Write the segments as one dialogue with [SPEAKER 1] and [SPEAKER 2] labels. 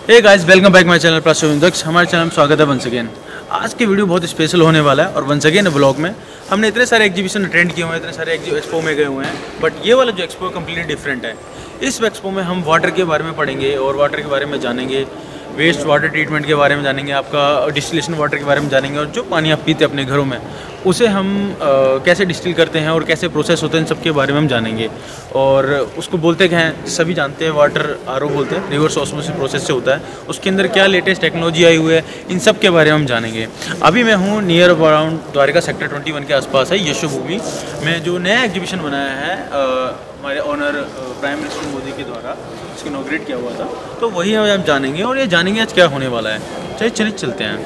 [SPEAKER 1] Hey guys, welcome back my channel plus. हमारे चैनल में स्वागत है वंस अगेन। आज की वीडियो बहुत स्पेशल होने वाला है और वंस अगेन व्लॉग में हमने इतने सारे एग्जीबिशन अटेंड किए हुए हैं, इतने सारे एक्सपो में गए हुए हैं, बट ये वाला जो एक्सपो है कम्प्लीटली डिफरेंट है। इस एक्सपो में हम वाटर के बारे में पढ़ेंगे और वाटर के बारे में जानेंगे, वेस्ट वाटर ट्रीटमेंट के बारे में जानेंगे, आपका डिस्टिलेशन वाटर के बारे में जानेंगे और जो पानी आप पीते हैं अपने घरों में उसे हम कैसे डिस्टिल करते हैं और कैसे प्रोसेस होते हैं, इन सब के बारे में हम जानेंगे। और उसको बोलते क्या हैं, सभी जानते हैं, वाटर आरओ बोलते हैं, रिवर्स ऑस्मोसिस प्रोसेस से होता है। उसके अंदर क्या लेटेस्ट टेक्नोलॉजी आई हुई है, इन सब के बारे में हम जानेंगे। अभी मैं हूँ नियर अराउंड द्वारका सेक्टर 21 के आसपास है यशोभूमि में जो नया एग्जीबिशन बनाया है हमारे ऑनर प्राइम मिनिस्टर मोदी के द्वारा इसको इनॉग्रेट किया हुआ था, तो वही हम जानेंगे और ये जानेंगे आज क्या होने वाला है। चलिए चलते हैं।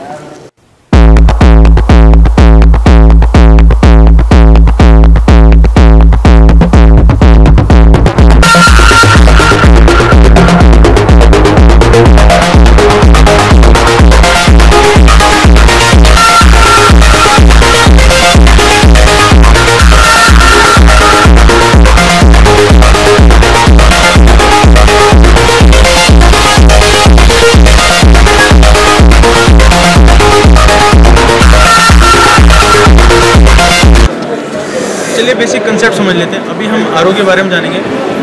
[SPEAKER 1] चलिए बेसिक कंसेप्ट समझ लेते हैं। अभी हम आरओ के बारे में जानेंगे,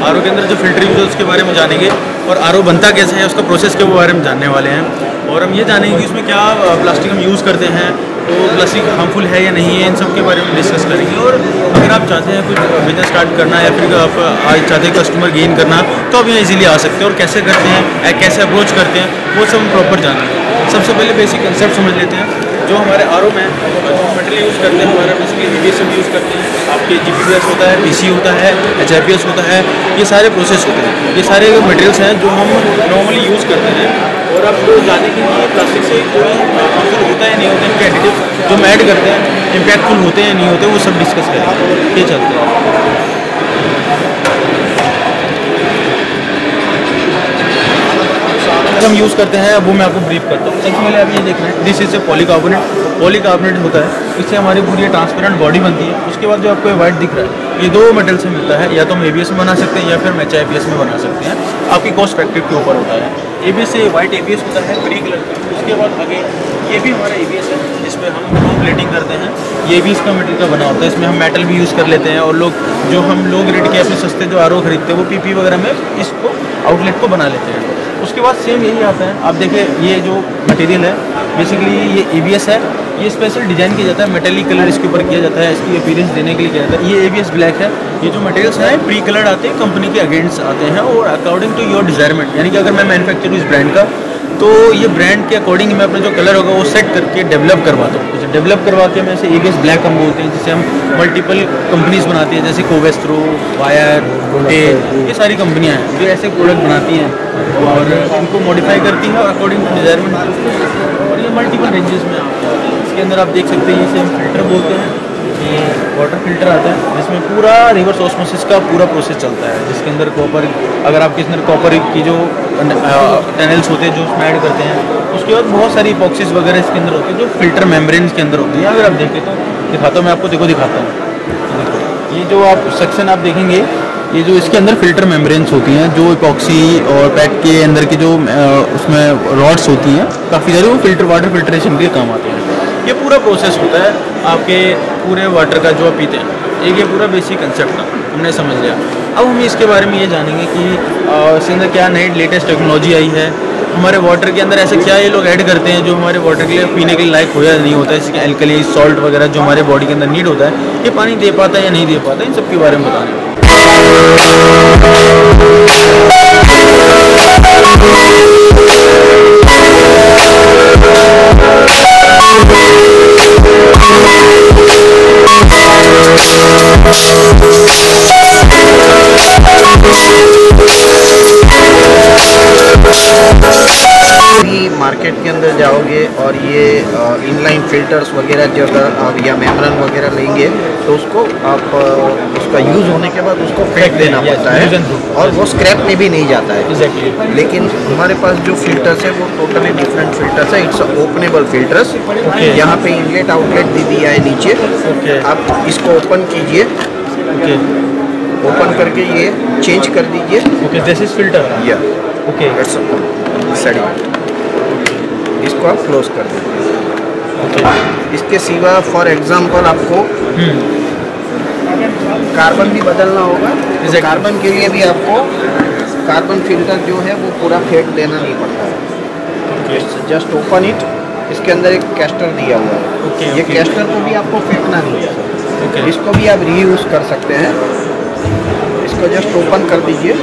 [SPEAKER 1] आरओ के अंदर जो फिल्टर यूज है उसके बारे में जानेंगे और आरओ बनता कैसे है उसका प्रोसेस के बारे में जानने वाले हैं। और हम ये जानेंगे कि उसमें क्या प्लास्टिक हम यूज़ करते हैं, तो प्लास्टिक हार्मफुल है या नहीं है, इन सब के बारे में डिस्कस करेंगे। और अगर आप चाहते हैं कुछ बिजनेस स्टार्ट करना या फिर आप आज चाहते हैं कस्टमर गेन करना, तो आप यहाँ इजीली आ सकते हैं और कैसे करते हैं, कैसे अप्रोच करते हैं, वो सब हम प्रॉपर जानेंगे। सबसे पहले बेसिक कंसेप्ट समझ लेते हैं। जो हमारे आरओ में जो मटेरियल यूज़ करते हैं, हमारा बेसिकली EBS यूज़ करते हैं, आपके GPPS होता है, PC होता है, HIPS होता है, ये सारे प्रोसेस होते हैं। ये सारे मटेरियल्स हैं जो हम नॉर्मली यूज़ करते हैं। और आपको जानने के लिए प्लास्टिक से कोई हार्मफुल होता है नहीं होता है, इनके एडिटिव जो हम ऐड करते हैं इम्पैक्टफुल होते हैं नहीं होते, वो सब डिस्कस करेंगे। ये चलते हैं। हम यूज़ करते हैं वो मैं आपको ब्रीफ करता हूँ। सबसे पहले आप ये देख रहे हैं, this is a polycarbonate. Polycarbonate होता है, इससे हमारी पूरी ट्रांसपेरेंट बॉडी बनती है। उसके बाद जो आपको वाइट दिख रहा है, ये दो मेटल से मिलता है, या तो हम ABS में बना सकते हैं या फिर हम HIPS में बना सकते हैं, आपकी कॉस्ट फैक्टर के ऊपर होता है। ABS से वाइट ABS होता है ग्रे कलर का। उसके बाद आगे ये भी हमारा ABS है जिसमें हम क्रोम प्लेटिंग करते हैं। ये भी इसका मटेरियल का बना होता है, इसमें हम मेटल भी यूज़ कर लेते हैं। और लोग रेट के अपने सस्ते जो आरओ खरीदते हैं वो PP वगैरह में इसको आउटलेट को बना लेते हैं। उसके बाद सेम यही आता है, आप देखिए ये जो मटेरियल है बेसिकली ये ABS है, ये स्पेशल डिज़ाइन किया जाता है, मेटेलिक कलर इसके ऊपर किया जाता है, इसकी अपीयरेंस देने के लिए किया जाता है। ये ABS ब्लैक है। ये जो मटेरियल्स हैं प्री कलर्ड आते हैं, कंपनी के अगेंस्ट आते हैं और अकॉर्डिंग टू योर डिजायरमेंट, यानी कि अगर मैं मैन्युफैक्चर हूँ इस ब्रांड का, तो ये ब्रांड के अकॉर्डिंग मैं अपना जो कलर होगा वो सेट करके डेवलप करवाता हूँ। जैसे डेवलप करवा के मैं इसे ABS ब्लैक हम बोलते हैं, जिसे हम मल्टीपल कंपनीज बनाती हैं, जैसे कोवेस्ट्रो, वायर, टेल, ये सारी कंपनियाँ हैं जो ऐसे प्रोडक्ट बनाती हैं और इनको मॉडिफाई करती हैं और अकॉर्डिंग टू डिजायरमेंट। और ये मल्टीपल रेंजेस में आता है। इसके अंदर आप देख सकते हैं, इसे हम फिल्टर बोलते हैं। ये वाटर फिल्टर आता है जिसमें पूरा रिवर्स ऑस्मोसिस का पूरा प्रोसेस चलता है, जिसके अंदर कॉपर, अगर आपके अंदर कॉपर की जो टनल्स होते हैं जो उसमें ऐड करते हैं, उसके बाद बहुत सारी इपॉक्सीज वगैरह इसके अंदर होती है जो फिल्टर मेम्ब्रेन्स के अंदर होती है। अगर आप देखें तो दिखाता हूँ मैं आपको, दिखाता हूँ। ये जो आप सेक्शन आप देखेंगे, ये जो इसके अंदर फिल्टर मेम्ब्रेन्स होती हैं, जो इपॉक्सी और पैक के अंदर की जो उसमें रॉड्स होती हैं काफ़ी सारी, वो वाटर फिल्ट्रेशन के काम आते हैं। ये पूरा प्रोसेस होता है आपके पूरे वाटर का जो आप पीते हैं। एक ये पूरा बेसिक कंसेप्ट था, हमने समझ लिया। अब हम इसके बारे में ये जानेंगे कि इसके अंदर क्या नई लेटेस्ट टेक्नोलॉजी आई है, हमारे वाटर के अंदर ऐसे क्या ये लोग ऐड करते हैं जो हमारे वाटर के लिए पीने के लिए लायक हो या नहीं होता है, इसके एल्कली सॉल्ट वगैरह जो हमारे बॉडी के अंदर नीड होता है, ये पानी दे पाता है या नहीं दे पाता, इन सब के बारे में बताना।
[SPEAKER 2] मार्केट के अंदर जाओगे और ये इनलाइन फिल्टर्स वगैरह जो अगर आप या मेम्ब्रेन वगैरह लेंगे तो उसको आप उसका यूज़ होने के बाद उसको फेंक देना पड़ता है और वो स्क्रैप में भी नहीं जाता है। लेकिन हमारे पास जो फिल्टर्स है वो टोटली डिफरेंट फिल्टर्स है। It's openable filters. यहाँ पे इनलेट आउटलेट दे दिया है नीचे। आप इसको ओपन कीजिए, ओपन करके ये चेंज कर दीजिए।
[SPEAKER 1] This is filter.
[SPEAKER 2] ओके, इसको आप क्लोज कर देंगे। इसके सिवा फॉर एग्जांपल आपको कार्बन भी बदलना होगा, तो कार्बन के लिए भी आपको कार्बन फिल्टर जो है वो पूरा फेंक देना नहीं पड़ता है। जस्ट ओपन इट, इसके अंदर एक कैस्टर दिया हुआ है, ये कैस्टर को भी आपको फेंकना नहीं है, इसको भी आप रीयूज कर सकते हैं। इसको जस्ट ओपन कर दीजिए,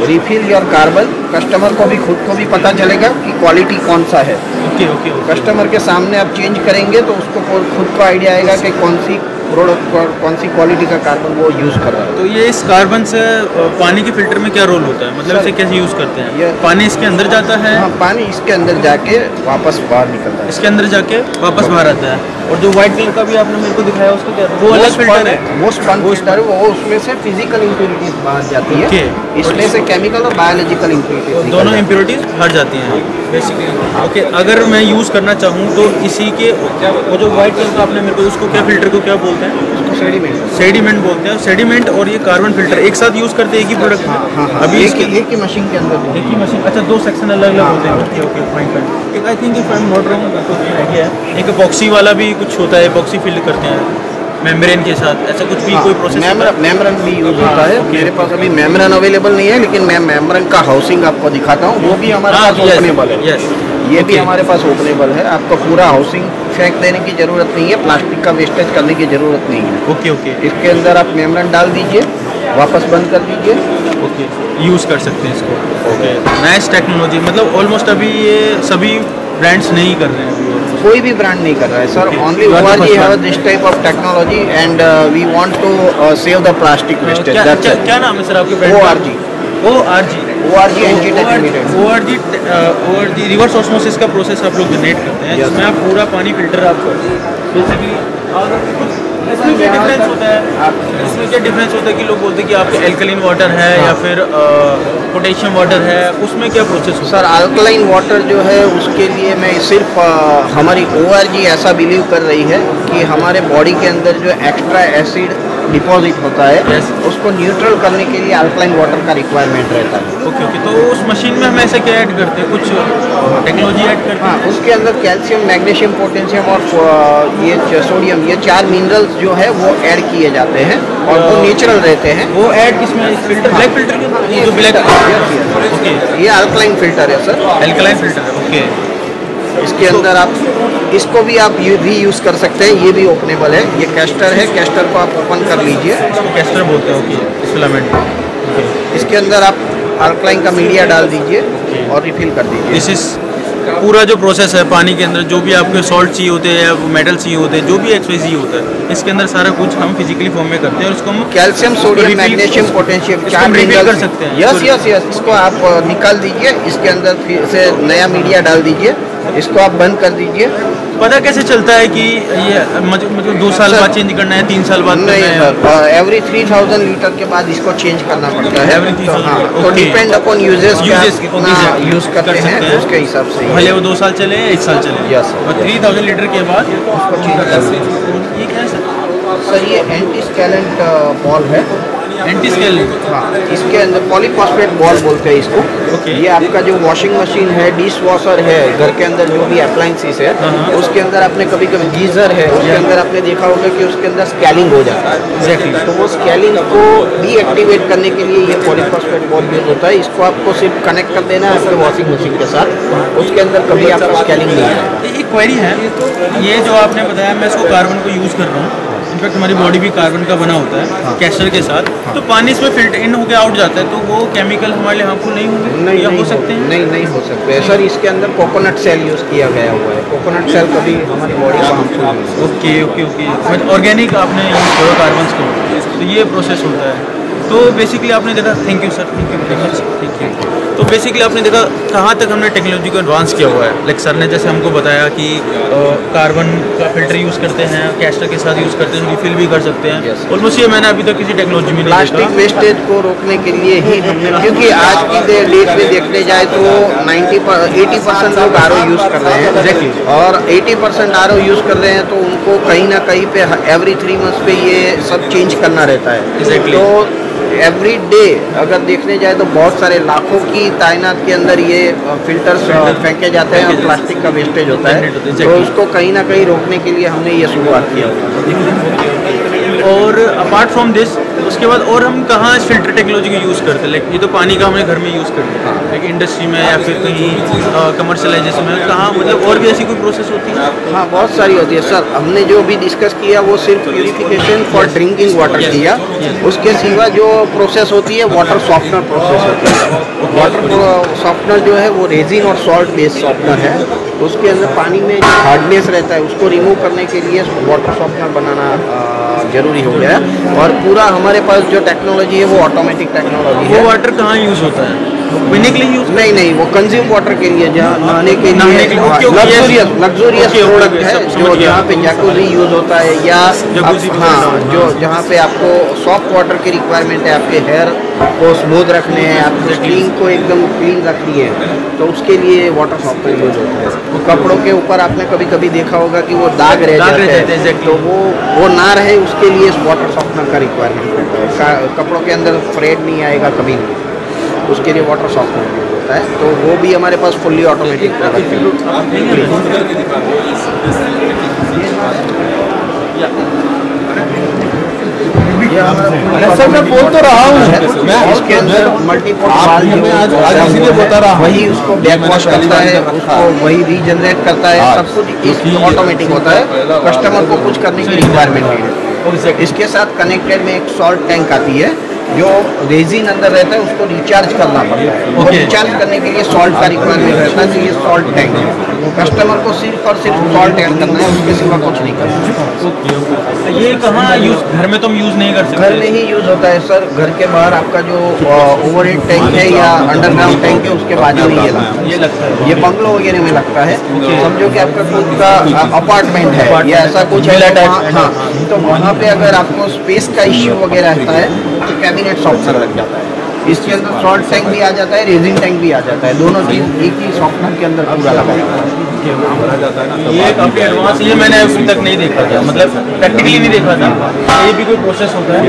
[SPEAKER 2] रिफिल योर कार्बन। कस्टमर को भी खुद को भी पता चलेगा कि क्वालिटी कौन सा है। कस्टमर के सामने आप चेंज करेंगे तो उसको खुद को आइडिया आएगा कि कौन सी प्रोडक्ट कौन सी क्वालिटी का कार्बन वो यूज़ कर रहा है।
[SPEAKER 1] तो ये इस कार्बन से पानी के फिल्टर में क्या रोल होता है, मतलब इसे कैसे यूज़ करते हैं? ये पानी इसके अंदर जाता है?
[SPEAKER 2] हाँ, पानी इसके अंदर जाके वापस बाहर निकलता है,
[SPEAKER 1] इसके अंदर जाके वापस बाहर आता है। और जो व्हाइट कलर का भी आपने मेरे को दिखाया उसको क्या है? वो अलग फिल्टर है,
[SPEAKER 2] वो स्पन फिल्टर है, वो उसमें से फिजिकल इम्प्योरिटीज बाहर जाती है, इसमें से केमिकल और बायोलॉजिकल इम्प्योरिटीज
[SPEAKER 1] दोनों इम्प्योरिटीज बाहर जाती हैं बेसिकली। ओके, अगर मैं यूज़ करना चाहूँ तो इसी के वो जो व्हाइट कलर का आपने मेरे को उसको क्या फिल्टर को क्या बोलते हैं? सेडिमेंट बोलते हैं। सेडिमेंट और ये कार्बन फिल्टर एक साथ यूज़ करते हैं एक ही प्रोडक्ट में?
[SPEAKER 2] हाँ, अभी एक ही मशीन के अंदर,
[SPEAKER 1] एक ही मशीन। अच्छा, दो सेक्शन अलग अलग होते हैं। Okay, fine fine. एक I think if I am not wrong तो आइडिया है, एक एपॉक्सी वाला भी कुछ होता है, एपॉक्सी फिल करते हैं मेम्ब्रेन के साथ, ऐसा कुछ भी कोई प्रोसेस?
[SPEAKER 2] मेम्ब्रेन भी यूज होता है। मेरे पास अभी मेम्ब्रेन अवेलेबल नहीं है, लेकिन मैं मेम्ब्रेन का हाउसिंग आपको दिखाता हूँ, वो भी हमारे पास ओपनेबल है। ये भी हमारे पास ओपनेबल है, आपको पूरा हाउसिंग फेंक देने की ज़रूरत नहीं है, प्लास्टिक का वेस्टेज करने की ज़रूरत नहीं है।
[SPEAKER 1] ओके।
[SPEAKER 2] इसके अंदर आप मेम्ब्रेन डाल दीजिए, वापस बंद कर दीजिए।
[SPEAKER 1] ओके, यूज़ कर सकते हैं इसको। Okay, nice technology. मतलब ऑलमोस्ट अभी ये सभी ब्रांड्स नहीं कर रहे हैं,
[SPEAKER 2] कोई भी ब्रांड नहीं कर रहा है sir. Only ORG have this type of technology and we want to save the plastic wastage.
[SPEAKER 1] क्या नाम है सर आपके brand? ORG Antitech limited. ORG reverse osmosis का प्रोसेस आप लोग जनरेट करते हैं, जिसमें आप पूरा पानी फिल्टर आप बेसिकली। इसमें क्या डिफरेंस होता है? इसमें क्या डिफरेंस होता है कि लोग बोलते हैं कि आपके एल्कलाइन वाटर है या फिर पोटेशियम वाटर है, उसमें क्या प्रोसेस होता है?
[SPEAKER 2] सर, अल्कलाइन वाटर जो है उसके लिए मैं सिर्फ हमारी ORG ऐसा बिलीव कर रही है कि हमारे बॉडी के अंदर जो एक्स्ट्रा एसिड डिपॉजिट होता है उसको न्यूट्रल करने के लिए अल्कलाइन वाटर का रिक्वायरमेंट रहता है।
[SPEAKER 1] ओके। तो उस मशीन में हम ऐसे क्या ऐड करते हैं, कुछ टेक्नोलॉजी ऐड करते हैं?
[SPEAKER 2] हाँ, उसके अंदर कैल्शियम, मैग्नीशियम, पोटेशियम और ये सोडियम, ये 4 मिनरल्स जो है वो ऐड किए जाते हैं और वो नेचुरल रहते हैं।
[SPEAKER 1] वो ऐड किसमें? फिल्टर, ब्लैक फिल्टर के जो ब्लैक।
[SPEAKER 2] ओके, ये अल्कलाइन फिल्टर है सर।
[SPEAKER 1] अल्कलाइन फिल्टर है, ओके।
[SPEAKER 2] इसके अंदर आप इसको भी आप भी यूज़ कर सकते हैं, ये भी ओपनेबल है। ये कैस्टर है, कैस्टर को आप ओपन कर लीजिए,
[SPEAKER 1] कैस्टर बोलते हैं। Okay, filament.
[SPEAKER 2] इसके अंदर आप अल्कलाइन का मीडिया डाल दीजिए और रिफिल कर दीजिए।
[SPEAKER 1] दिस इज पूरा जो प्रोसेस है पानी के अंदर, जो भी आपके सॉल्ट चाहिए होते हैं या मेटल चाहिए होते हैं, जो भी एक्सवाइज चाहिए होता है, इसके अंदर सारा कुछ हम फिजिकली फॉर्म में करते हैं और इसको हम
[SPEAKER 2] calcium, sodium, magnesium, potassium 4 minerals
[SPEAKER 1] कर सकते हैं।
[SPEAKER 2] यस, इसको आप निकाल दीजिए, इसके अंदर फिर से नया मीडिया डाल दीजिए, इसको आप बंद कर दीजिए।
[SPEAKER 1] पता कैसे चलता है कि ये मतलब 2 साल बाद चेंज करना है, 3 साल बाद?
[SPEAKER 2] नहीं सर, एवरी 3000 लीटर के बाद इसको चेंज करना पड़ता है। तो डिपेंड अपॉन यूजेस कितना यूज करते हैं उसके हिसाब से,
[SPEAKER 1] भले वो 2 साल चले या 1 साल चले।
[SPEAKER 2] यस,
[SPEAKER 1] और 3000 लीटर के बाद उसको चेंज करना है। ये क्या है
[SPEAKER 2] सर? ये एंटी स्कैलेंट बॉल है।
[SPEAKER 1] एंटी स्कैलेंट?
[SPEAKER 2] हाँ, इसके अंदर पॉलीफॉस्फेट बॉल बोलते हैं इसको। ये आपका जो वॉशिंग मशीन है, डिश वॉशर है, घर के अंदर जो भी अप्लायंसेस है, उसके अंदर आपने कभी कभी गीजर है, उसके अंदर आपने देखा होगा कि उसके अंदर स्कैलिंग हो जाता है।
[SPEAKER 1] एग्जैक्टली।
[SPEAKER 2] तो वो स्कैलिंग को डीएक्टिवेट करने के लिए ये पॉलीफॉस्फेट बॉल यूज होता है। इसको आपको सिर्फ कनेक्ट कर देना है आपके वॉशिंग मशीन के साथ, उसके अंदर कभी आपका स्कैलिंग नहीं है।
[SPEAKER 1] एक क्वेरी है, ये जो आपने बताया, मैं इसको कार्बन को यूज़ कर रहा हूँ, इनफैक्ट हमारी बॉडी भी कार्बन का बना होता है, कैस्टर के साथ। तो पानी इसमें फिल्टर इन होकर आउट जाता है, तो वो केमिकल हमारे लिए हार्मफुल नहीं होंगे या हो सकते हैं?
[SPEAKER 2] नहीं हो सकते सर। इसके अंदर कोकोनट सेल यूज़ किया गया हुआ है। कोकोनट सेल कभी हमारी बॉडी को हार्मफुल नहीं।
[SPEAKER 1] ओके। ऑर्गेनिक आपने यूज़ किया कार्बन को, तो ये प्रोसेस होता है। तो बेसिकली आपने देखा, thank you sir, thank you very much, thank you. तो बेसिकली आपने देखा कहाँ तक हमने टेक्नोलॉजी को एडवांस किया हुआ है। लाइक सर ने जैसे हमको बताया कि कार्बन का फिल्टर यूज़ करते हैं, कैस्टर के साथ यूज़ करते हैं, रिफिल भी कर सकते हैं। ऑलमोस्ट ये मैंने अभी तक किसी टेक्नोलॉजी में नहीं देखा।
[SPEAKER 2] प्लास्टिक वेस्टेज को रोकने के लिए ही हमने, क्योंकि आज की डेट में देखने जाए तो 80% लोग RO यूज़ कर रहे हैं।
[SPEAKER 1] एग्जैक्टली।
[SPEAKER 2] और 80% RO यूज़ कर रहे हैं तो उनको कहीं ना कहीं पे एवरी 3 मंथ्स पे ये सब चेंज करना रहता है।
[SPEAKER 1] Exactly.
[SPEAKER 2] तो एवरी डे अगर देखने जाए तो बहुत सारे लाखों की तायनात के अंदर ये फिल्टर्स फेंके जाते हैं और प्लास्टिक का वेस्टेज होता है, तो उसको कहीं ना कहीं रोकने के लिए हमने ये शुरुआत किया।
[SPEAKER 1] और अपार्ट फ्रॉम दिस उसके बाद और हम कहाँ इस फिल्टर टेक्नोलॉजी को यूज़ करते हैं? लाइक ये तो पानी का हमें घर में यूज़ करते हैं, लाइक इंडस्ट्री में या फिर कहीं कमर्शलाइजेशन में, कहाँ मतलब और भी ऐसी कोई प्रोसेस होती है?
[SPEAKER 2] हाँ, बहुत सारी होती है सर। हमने जो भी डिस्कस किया वो सिर्फ प्यूरिफिकेशन फॉर ड्रिंकिंग वाटर किया। उसके सिवा जो प्रोसेस होती है वाटर सॉफ्टनर प्रोसेस होती है। वाटर सॉफ्टनर जो है वो रेजिन और सॉल्ट बेस्ड सॉफ्टनर है। उसके अंदर पानी में जो हार्डनेस रहता है उसको रिमूव करने के लिए वाटर सॉफ्टनर बनाना जरूरी हो गया है। और पूरा हमारे पास जो टेक्नोलॉजी है वो ऑटोमेटिक टेक्नोलॉजी है।
[SPEAKER 1] वो वाटर कहाँ यूज़ होता है? पीने के लिए यूज?
[SPEAKER 2] नहीं, वो कंज्यूम वाटर के लिए, जहाँ नहाने के लिए लग्जूरियस प्रोडक्ट है, जो जहाँ पे जैकुजी यूज होता है या हाँ, जो जहाँ पे आपको सॉफ्ट वाटर की रिक्वायरमेंट है, आपके हेयर को स्मूथ रखने हैं, आपको स्किन को एकदम क्लीन रखनी है, तो उसके लिए वाटर सॉफ्टनर यूज होता है। कपड़ों के ऊपर आपने कभी कभी देखा होगा कि वो दाग रह जाते हैं, तो वो ना रहे उसके लिए वाटर सॉफ्टनर का रिक्वायरमेंट होता है। कपड़ों के अंदर फ्रेड नहीं आएगा कभी नहीं, उसके लिए वाटर सॉफ्टनर यूज होता है। तो वो भी हमारे पास फुल्ली ऑटोमेटिक प्रोडक्ट है।
[SPEAKER 1] सर मैं बोल तो रहा हूँ, मैं
[SPEAKER 2] उसके अंदर मल्टीपल बता रहा, वही उसको बैक वॉश करता है, उसको वही रीजनरेट करता है, सब कुछ ऑटोमेटिक होता है। कस्टमर को कुछ करने की रिक्वायरमेंट नहीं है। इसके साथ कनेक्टेड में एक सॉल्ट टैंक आती है, जो रेजिन अंदर रहता है उसको रिचार्ज करना पड़ता है। वो रिचार्ज करने के लिए सॉल्ट का रिक्वायरमेंट रहता है, तो ये सॉल्ट टैंक है। कस्टमर को सिर्फ और सिर्फ सॉल्ट ऐड करना है, उसके सिवा कुछ नहीं करना।
[SPEAKER 1] ये कहाँ यूज? घर में तो हम यूज़ नहीं कर सकते।
[SPEAKER 2] घर में ही यूज होता है सर। घर के बाहर आपका जो ओवरहेड टैंक है या अंडरग्राउंड टैंक है, उसके बाजू में ये लगता है। ये बंगलो वगैरह में लगता है। समझो कि आपका खुद का अपार्टमेंट है या ऐसा कुछ है, हाँ, तो वहाँ पे अगर आपको स्पेस का इश्यू वगैरह रहता है तो कैबिनेट सॉफ्टनर लग जाता है। इसके अंदर सॉल्ट टैंक भी आ जाता है, रेजिन टैंक भी आ जाता है, दोनों चीज एक ही सॉफ्टनर के अंदर पूरा लगा जाता है।
[SPEAKER 1] ये काफ़ी एडवांस, ये मैंने अभी तक नहीं देखा था, मतलब प्रैक्टिकली नहीं देखा था। ये भी कोई प्रोसेस होता है?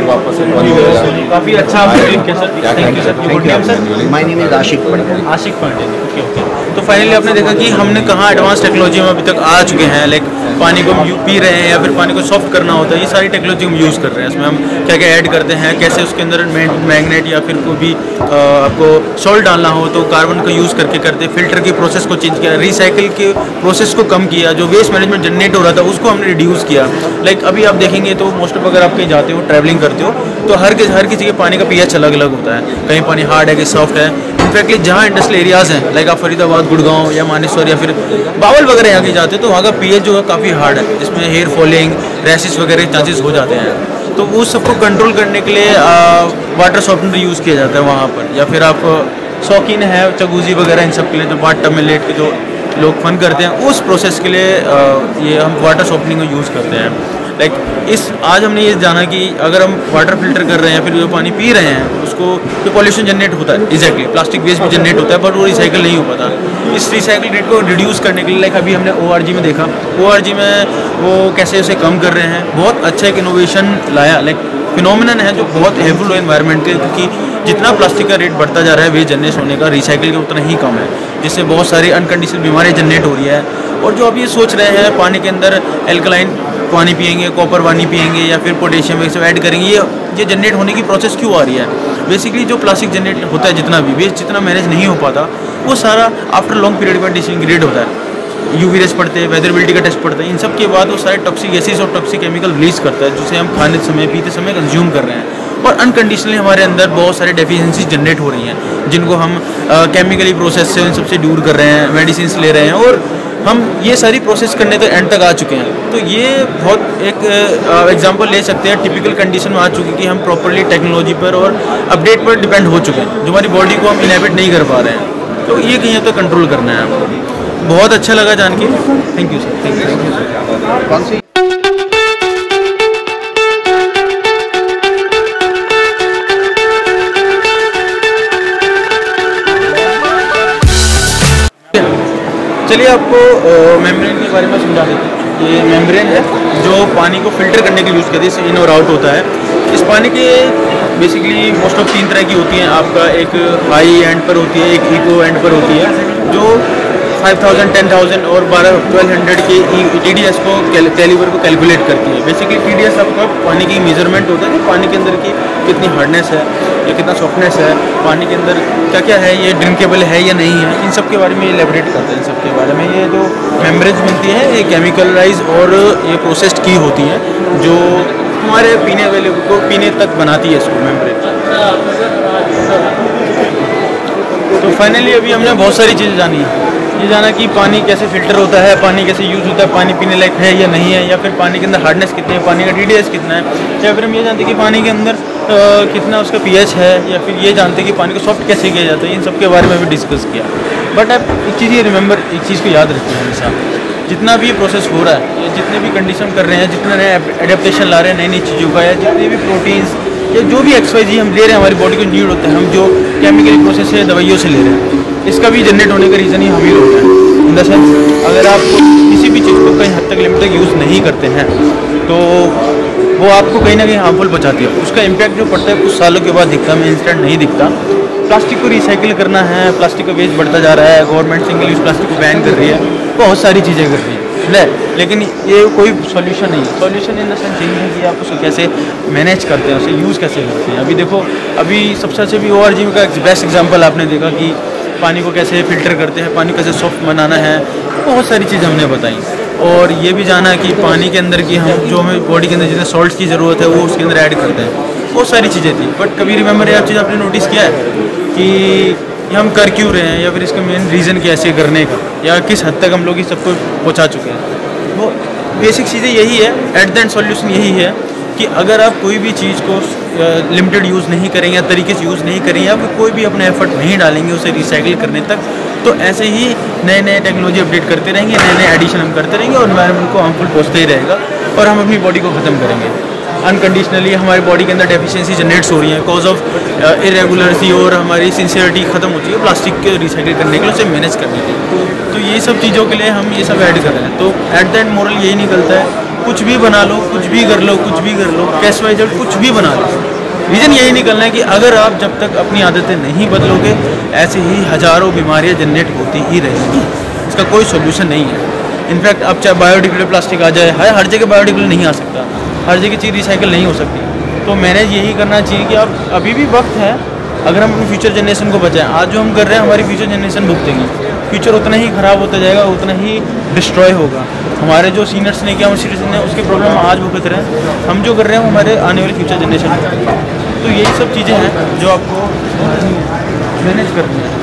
[SPEAKER 1] काफ़ी अच्छा आपने ब्रीफ किया sir, thank you sir. Good name sir?
[SPEAKER 2] My name is Ashiq Pandey.
[SPEAKER 1] Ashiq Pandey, okay. तो फाइनली आपने देखा कि हमने कहाँ एडवांस टेक्नोलॉजी में अभी तक आ चुके हैं। लाइक पानी को हम पी रहे हैं या फिर पानी को सॉफ्ट करना होता है, ये सारी टेक्नोलॉजी हम यूज़ कर रहे हैं। इसमें हम क्या क्या ऐड करते हैं, कैसे उसके अंदर मैग्नेट या फिर कोई भी आपको सॉल्ट डालना हो तो कार्बन का यूज़ करके करते, फिल्टर की प्रोसेस को चेंज किया, रिसाइकिल के प्रोसेस को कम किया, जो वेस्ट मैनेजमेंट जनरेट हो रहा था उसको हमने रिड्यूस किया। लाइक अभी आप देखेंगे तो मोस्ट ऑफ अगर आप कहीं जाते हो, ट्रैवलिंग करते हो, तो हर किसी के पानी का पीएच अलग अलग होता है। कहीं पानी हार्ड है, कहीं सॉफ्ट है। इनफैक्टली जहाँ इंडस्ट्रियल एरियाज़ हैं, लाइक आप फरीदाबाद, गुड़गांव या मानेसर या फिर बावल वगैरह यहाँ की जाते हैं, तो वहाँ का पीएच जो है काफ़ी हार्ड है, जिसमें हेयर फॉलिंग, रैशेस वगैरह के चांसेस हो जाते हैं। तो वो सबको कंट्रोल करने के लिए वाटर सॉफ्टनर यूज़ किया जाता है वहाँ पर। या फिर आप शौकीन है चगूजी वगैरह, इन सब के लिए जो बाथ टब में लेट के जो लोग फन करते हैं, उस प्रोसेस के लिए ये हम वाटर सॉफ्टनिंग को यूज़ करते हैं। लाइक आज हमने ये जाना कि अगर हम वाटर फिल्टर कर रहे हैं, फिर जो पानी पी रहे हैं, उसको जो पॉल्यूशन जनरेट होता है, एग्जैक्टली प्लास्टिक वेस्ट भी जनरेट होता है, पर वो रिसाइकिल नहीं हो पाता। इस रिसाइकिल रेट को रिड्यूस करने के लिए लाइक अभी हमने ORG में देखा, ORG में वो कैसे उसे कम कर रहे हैं। बहुत अच्छा एक इनोवेशन लाया, लाइक फिनोमिनन है जो बहुत हेल्पफुल है एनवायरनमेंट के, क्योंकि जितना प्लास्टिक का रेट बढ़ता जा रहा है वेस्ट जनरेट होने का, रिसाइकिल का उतना ही कम है, जिससे बहुत सारी अनकंडीशनल बीमारियाँ जनरेट हो रही है। और जो अब ये सोच रहे हैं पानी के अंदर एल्कलाइन पानी पिएंगे, कॉपर पानी पिएंगे या फिर पोटेशियम वगैरह ऐड करेंगे, ये जनरेट होने की प्रोसेस क्यों आ रही है? बेसिकली जो प्लास्टिक जनरेट होता है, जितना भी वेस्ट जितना मैनेज नहीं हो पाता, वो सारा आफ्टर लॉन्ग पीरियड पर डिसइंटीग्रेट होता है। UV रेस पड़ते हैं, वेदरबिलिटी का टेस्ट पड़ता है, इन सब के बाद वो सारे टॉक्सिक गैसेस और टॉक्सिक केमिकल रिलीज करता है, जिसे हम खाने समय, पीते समय कंज्यूम कर रहे हैं। और अनकंडीशनली हमारे अंदर बहुत सारे डेफिशिएंसीज जनरेट हो रही हैं, जिनको हम केमिकली प्रोसेस से उन सबसे दूर कर रहे हैं, मेडिसिन ले रहे हैं, और हम ये सारी प्रोसेस करने तो एंड तक आ चुके हैं। तो ये बहुत एक एग्जांपल ले सकते हैं, टिपिकल कंडीशन में आ चुके हैं कि हम प्रॉपरली टेक्नोलॉजी पर और अपडेट पर डिपेंड हो चुके हैं, जो हमारी बॉडी को हम इनहेबिट नहीं कर पा रहे हैं। तो ये कहीं तो कंट्रोल करना है हमको। बहुत अच्छा लगा जान के, thank you sir. Thank you sir. चलिए आपको मेम्ब्रेन के बारे में समझा देते हैं। ये मेम्ब्रेन है जो पानी को फिल्टर करने के लिए यूज़ करते हैं, इससे इन और आउट होता है। इस पानी के बेसिकली मोस्ट ऑफ 3 तरह की होती हैं। आपका एक हाई एंड पर होती है, एक इको एंड पर होती है, जो 5000, 10,000 और 1200 के TDS को कैलिबर को कैलकुलेट करती है। बेसिकली TDS आपका पानी की मेजरमेंट होता है कि पानी के अंदर की कितनी हार्डनेस है या कितना सॉफ्टनेस है, पानी के अंदर क्या क्या है, ये ड्रिंकेबल है या नहीं है, इन सब के बारे में ये एलेबरेट करते हैं। इन सब के बारे में ये जो मेम्ब्रेन्स बनती है ये केमिकलाइज और ये प्रोसेस्ड की होती हैं, जो हमारे पीने वाले को पीने तक बनाती है इसको मेम्ब्रेन। तो फाइनली अभी हमने बहुत सारी चीज़ें जानी है। ये जाना कि पानी कैसे फ़िल्टर होता है, पानी कैसे यूज़ होता है, पानी पीने लायक है या नहीं है, या फिर पानी के अंदर हार्डनेस कितनी है, पानी का TDS कितना है, या फिर हम ये जानते हैं कि पानी के अंदर कितना उसका pH है, या फिर ये जानते हैं कि पानी को सॉफ्ट कैसे किया जाता है। इन सब के बारे में भी डिस्कस किया। बट आप एक चीज़ ये रिमेंबर, एक चीज़ को याद रखना है हमेशा, जितना भी ये प्रोसेस हो रहा है, या जितने भी कंडीशन कर रहे हैं, जितना नए एडेप्टेशन ला रहे हैं नई नई चीज़ों का, या जितने भी प्रोटीन्स या जो भी XYZ हम ले रहे हैं, हमारी बॉडी को नीड होता है, हम जो केमिकली प्रोसेस है दवाइयों से ले रहे हैं, इसका भी जनरेट होने का रीज़न ही हम ही लोग हैं। इन द सेंस अगर आप किसी भी चीज़ को कहीं हद तक लिमिट तक यूज़ नहीं करते हैं तो वो आपको कहीं ना कहीं हार्मफुल पहुंचाती है। उसका इम्पैक्ट जो पड़ता है कुछ सालों के बाद दिखता है, हमें इंस्टेंट नहीं दिखता। प्लास्टिक को रिसाइकिल करना है, प्लास्टिक का वेस्ट बढ़ता जा रहा है, गवर्नमेंट सिंगल यूज़ प्लास्टिक को बैन कर रही है, बहुत सारी चीज़ें कर रही है, लेकिन ये कोई सॉल्यूशन नहीं है। सॉल्यूशन इन द सेंस यही है कि आप उसको कैसे मैनेज करते हैं, उसे यूज़ कैसे करते हैं। अभी देखो, अभी सबसे अच्छा भी ORG का बेस्ट एग्जांपल आपने देखा कि पानी को कैसे फ़िल्टर करते हैं, पानी कैसे सॉफ्ट बनाना है, बहुत सारी चीज़ें हमने बताई। और ये भी जाना कि पानी के अंदर की हम जो हमें बॉडी के अंदर जितने सॉल्ट्स की ज़रूरत है वो उसके अंदर ऐड करते हैं, बहुत सारी चीज़ें थी। बट कभी रिमेंबर ये चीज़ आपने नोटिस किया है कि हम कर क्यों रहे हैं, या फिर इसका मेन रीज़न क्या है करने का, या किस हद तक हम लोग इस सबको पहुँचा चुके हैं। वो बेसिक चीज़ें यही है, एट द एंड सॉल्यूशन यही है कि अगर आप कोई भी चीज़ को लिमिटेड यूज़ नहीं करेंगे या तरीके से यूज़ नहीं करेंगे, या फिर कोई भी अपने एफर्ट नहीं डालेंगे उसे रिसाइकिल करने तक, तो ऐसे ही नए नए टेक्नोलॉजी अपडेट करते रहेंगे, नए नए एडिशन हम करते रहेंगे और एनवायरनमेंट को हार्मफुल पहुँचते ही रहेगा, और हम अपनी बॉडी को ख़त्म करेंगे। अनकंडीशनली हमारी बॉडी के अंदर डेफिशिएंसी जनरेट्स हो रही है कॉज ऑफ इरेगुलरिटी, और हमारी सिंसियरिटी ख़त्म होती है प्लास्टिक के रिसाइकिल करने के लिए, उसे मैनेज करने के लिए। तो ये सब चीज़ों के लिए हम ये सब ऐड कर रहे हैं। तो एट द एंड मोरल यही निकलता है, कुछ भी बना लो, कुछ भी कर लो, कुछ भी कर लो, कैश वाइज कुछ भी बना लो, रीज़न यही निकलना है कि अगर आप जब तक अपनी आदतें नहीं बदलोगे, ऐसे ही हज़ारों बीमारियां जनरेट होती ही रहेंगी। इसका कोई सोल्यूशन नहीं है। इनफैक्ट अब चाहे बायोडिग्रेडेबल प्लास्टिक आ जाए, हर जगह बायोडिग्रेडेबल नहीं आ सकता, हर जगह चीज़ रिसाइकिल नहीं हो सकती। तो मैनेज यही करना चाहिए कि आप अभी भी वक्त है, अगर हम अपनी फ्यूचर जनरेशन को बचाएं। आज जो हम कर रहे हैं हमारी फ्यूचर जनरेशन भुगतेगी, फ्यूचर उतना ही ख़राब होता जाएगा, उतना ही डिस्ट्रॉय होगा। हमारे जो सीनियर्स ने किया, सिटीजन ने, उसके प्रॉब्लम आज भुगत रहे हैं, हम जो कर रहे हैं वो हमारे आने वाली फ्यूचर जनरेशन। तो यही सब चीज़ें हैं जो आपको मैनेज करनी है।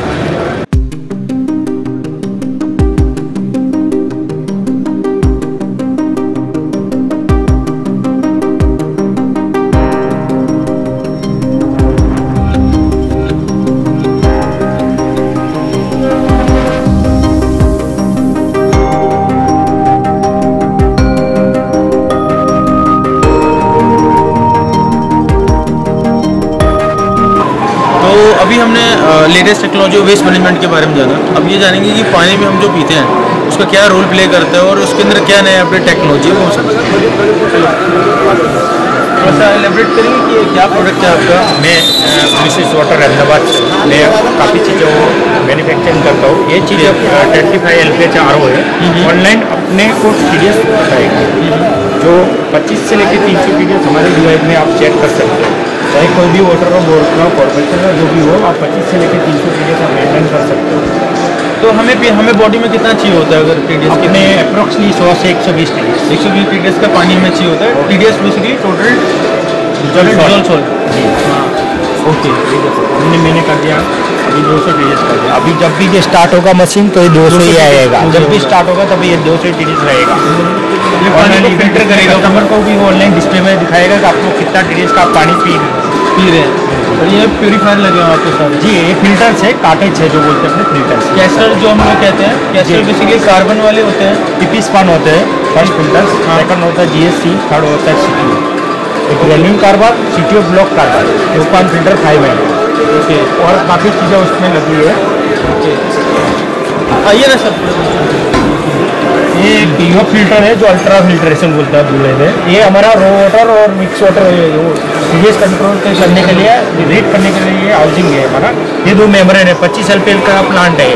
[SPEAKER 1] अभी हमने लेटेस्ट टेक्नोलॉजी वेस्ट मैनेजमेंट के बारे में जाना। अब ये जानेंगे कि पानी में हम जो पीते हैं उसका क्या रोल प्ले करता है और उसके अंदर क्या नए अपडेट टेक्नोलॉजी है वो समझते हैं। थोड़ा सा एलेबरेट करेंगे कि क्या प्रोडक्ट है आपका?
[SPEAKER 3] मैं मिसेस वाटर अहमदाबाद से मैं काफ़ी चीज़ों मैन्युफैक्चरिंग करता हूँ। ये चीज़ 25 LPH RO है। ऑनलाइन अपने को TDS बताएगा, जो 25 से लेकर 300 TDS हमारे डिवाइस में आप चेक कर सकते हो। चाहे कोई भी वाटर का बोर्ड का कॉर्पोरेशन का जो भी हो, आप 25 से लेकर 300 TDS आप मेंटेन कर सकते हो।
[SPEAKER 1] तो हमें बॉडी में कितना चाहिए होता है अगर TDS
[SPEAKER 3] कितने अप्रॉक्सिमेटली 100 से 120
[SPEAKER 1] TDS का पानी में चाहिए होता है। TDS basically total dissolve salt.
[SPEAKER 3] जी हाँ,
[SPEAKER 1] ओके,
[SPEAKER 3] मैंने कर दिया, अभी 200 TDS कर दिया। अभी जब भी ये स्टार्ट होगा मशीन तो ये 200 ही आएगा, जब भी स्टार्ट होगा तभी ये 200 TDS रहेगा।
[SPEAKER 1] ऑनलाइन फिल्टर करेगा,
[SPEAKER 3] कस्टमर को भी ऑनलाइन डिस्प्ले में दिखाएगा कि आपको कितना TDS का आप पानी पी
[SPEAKER 1] रहे हैं। और ये प्योरीफायर लगे हुए आपके साथ?
[SPEAKER 3] जी, ये फिल्टर्स है, कार्टेज है जो बोलते हैं अपने फिल्टर्स।
[SPEAKER 1] कैस्टर जो हम लोग कहते हैं, कैस्टर बेसिकली कार्बन वाले होते हैं,
[SPEAKER 3] PP स्पान होते हैं फर्स्ट फिल्टर्स, सेकंड होता है GSC, थर्ड होता है CTO। एक running carbon, CTO block carbon, टूपान फिल्टर 5 है।
[SPEAKER 1] ओके,
[SPEAKER 3] और काफ़ी चीज़ें उसमें लगी है।
[SPEAKER 1] आइए ना सर।
[SPEAKER 3] ये पीओ फिल्टर है जो अल्ट्रा फिल्ट्रेशन बोलता है दूल्हे में। ये हमारा रो वाटर और मिक्स वाटर सीरियस कंट्रोल करने के लिए, रीड करने के लिए ये हाउसिंग है हमारा। ये 2 मेम्ब्रेन है, 25 LPL का प्लांट है।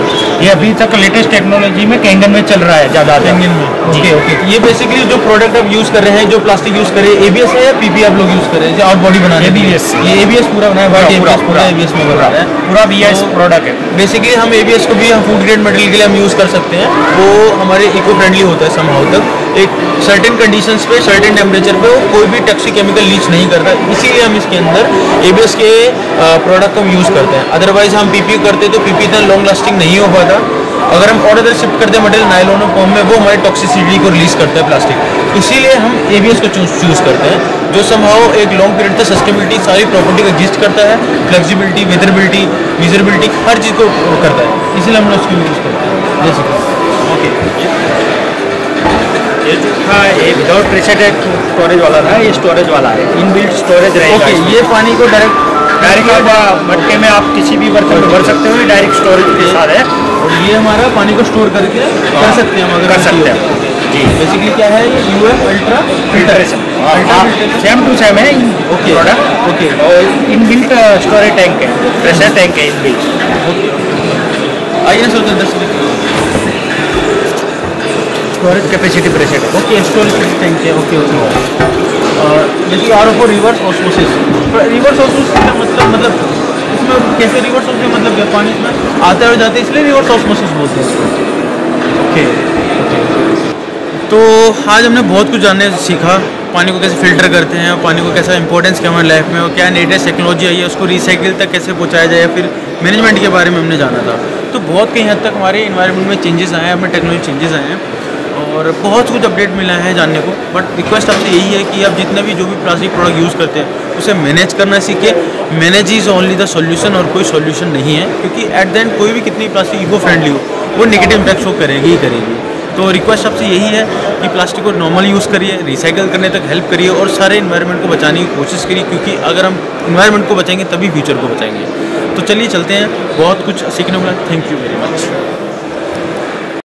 [SPEAKER 3] ये अभी तक लेटेस्ट टेक्नोलॉजी में कैंगन में चल रहा है ज़्यादा।
[SPEAKER 1] कैंगन में ओके ओके। ये बेसिकली जो प्रोडक्ट आप यूज़ कर रहे हैं, जो प्लास्टिक यूज़ कर रहे हैं, ABS है या PP आप लोग यूज़ कर रहे हैं और बॉडी बनाने
[SPEAKER 3] ABS।
[SPEAKER 1] ये ABS पूरा बनाया है, पूरा ABS में बना रहा है,
[SPEAKER 3] पूरा BIS प्रोडक्ट है।
[SPEAKER 1] बेसिकली हम ABS को भी हम फूड ग्रेड मटेरियल के लिए हम यूज़ कर सकते हैं। वो हमारे इको फ्रेंडली होता है समहाउ तक। एक सर्टेन कंडीशंस पे, सर्टेन टेम्परेचर पे वो कोई भी टॉक्सिक केमिकल लीच नहीं करता, इसीलिए हम इसके अंदर ABS के प्रोडक्ट को हम यूज़ करते हैं। अदरवाइज हम PP करते तो PP इतना लॉन्ग लास्टिंग नहीं हो पाता। अगर हम और अदर शिफ्ट करते हैं मटेरियल नायलॉन और फॉर्म में, वो हमारी टॉक्सिसिटी को रिलीज करता है प्लास्टिक। इसीलिए हम ABS को चूज़ करते हैं, जो समहाउ एक लॉन्ग पीरियड तक सस्टेनेबिलिटी सारी प्रॉपर्टी को एग्जिस्ट करता है, फ्लेक्सिबिलिटी, वेदरबिलिटी, यूजरेबिलिटी हर चीज़ को करता है। इसीलिए हम लोग उसको यूज़ करते हैं। जैसे ओके,
[SPEAKER 3] ये जो था ये विदाउट प्रेशर स्टोरेज वाला था, ये स्टोरेज वाला है, इनबिल्ट स्टोरेज रहेगा।
[SPEAKER 1] ओके, ये पानी को डायरेक्ट
[SPEAKER 3] आप मटके में आप किसी भी बर्तन में भर सकते हो, डायरेक्ट स्टोरेज के साथ है।
[SPEAKER 1] और ये हमारा पानी को स्टोर करके कर सकते हैं हम, अगर
[SPEAKER 3] कर सकते हैं जी।
[SPEAKER 1] बेसिकली क्या है ये UF ultra filtration,
[SPEAKER 3] same to same है
[SPEAKER 1] ओके
[SPEAKER 3] प्रोडक्ट।
[SPEAKER 1] ओके,
[SPEAKER 3] और इनबिल्ट स्टोरेज टैंक है, प्रेशर टैंक है इनबिल्ट।
[SPEAKER 1] ओके आइए ना sir 10 minute.
[SPEAKER 3] Storage capacity pressure है।
[SPEAKER 1] ओके, स्टोरेज टैंक है। Okay okay. जैसे R for reverse osmosis. Reverse osmosis का मतलब इसमें कैसे रिवर्स ऑस्मोसिस मतलब क्या, पानी इसमें आते हुए जाते हैं इसलिए रिवर्स ऑस्मोसिस बोलते हैं इसको। Okay okay. तो आज हमने बहुत कुछ जानने सीखा, पानी को कैसे फ़िल्टर करते हैं, पानी को कैसा इंपॉर्टेंस क्या हमारे लाइफ में, और क्या लेटेस्ट टेक्नोलॉजी आई है उसको रिसाइकिल तक कैसे पहुँचाया जाए, फिर मैनेजमेंट के बारे में हमने जाना था। तो बहुत कई हद तक हमारे इन्वायरमेंट में चेंजेस आए हैं, हमें टेक्नोलॉजी चेंजेस आए हैं और बहुत कुछ अपडेट मिला है जानने को। बट रिक्वेस्ट आपसे यही है कि आप जितना भी जो भी प्लास्टिक प्रोडक्ट यूज़ करते हैं उसे मैनेज करना सीखिए। Manage is only the solution, और कोई सॉल्यूशन नहीं है, क्योंकि एट द एंड कोई भी कितनी प्लास्टिक इको फ्रेंडली हो वो नेगेटिव इम्पैक्ट शो करेगी ही करेगी। तो रिक्वेस्ट आपसे यही है कि प्लास्टिक को नॉर्मल यूज़ करिए, रिसाइकिल करने तक हेल्प करिए और सारे इन्वायरमेंट को बचाने की कोशिश करिए, क्योंकि अगर हम इन्वायरमेंट को बचाएंगे तभी फ्यूचर को बचाएंगे। तो चलिए चलते हैं, बहुत कुछ सीखने को मिला। Thank you very much.